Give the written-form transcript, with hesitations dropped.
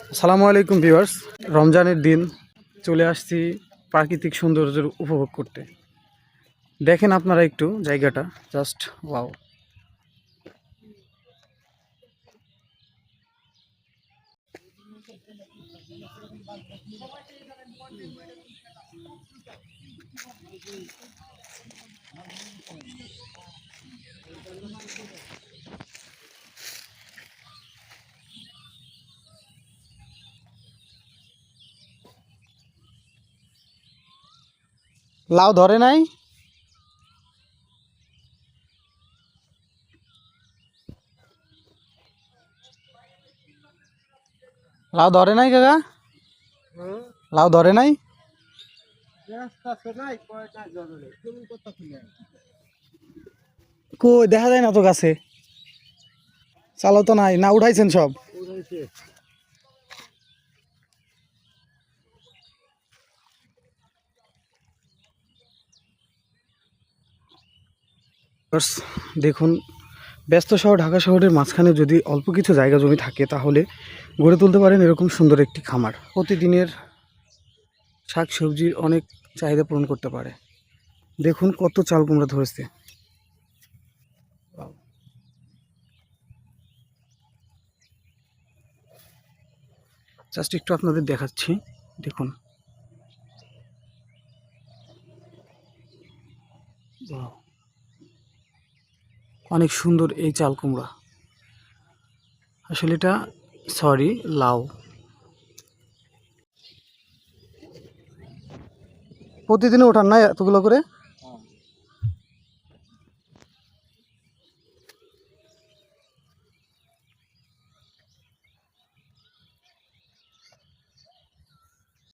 আসসালামু আলাইকুম ভিউয়ার্স। রমজানের দিন চলে আসছি প্রাকৃতিক সৌন্দর্যের উপভোগ করতে। দেখেন আপনারা একটু জায়গাটা, জাস্ট ওয়াও। লাউ ধরে নাই? লাউ ধরে নাই কাকা? লাউ ধরে নাই? কই দেখা যায় না তো গাছে। চালাও তো নাই না, উঠাইছেন সব? দেখুন, ব্যস্ত শহর ঢাকা শহরের মাঝখানে যদি অল্প কিছু জায়গা জমি থাকে তাহলে গড়ে তুলতে পারেন এরকম সুন্দর একটি খামার। প্রতিদিনের শাক সবজির অনেক চাহিদা পূরণ করতে পারে। দেখুন কত চাল কুমড়া ধরেছে। জাস্ট একটু আপনাদের দেখাচ্ছি, দেখুন। অনেক সুন্দর এই চাল কুমড়া। আসলে এটা সরি লাউ। প্রতিদিনই ওঠান না এতগুলো করে?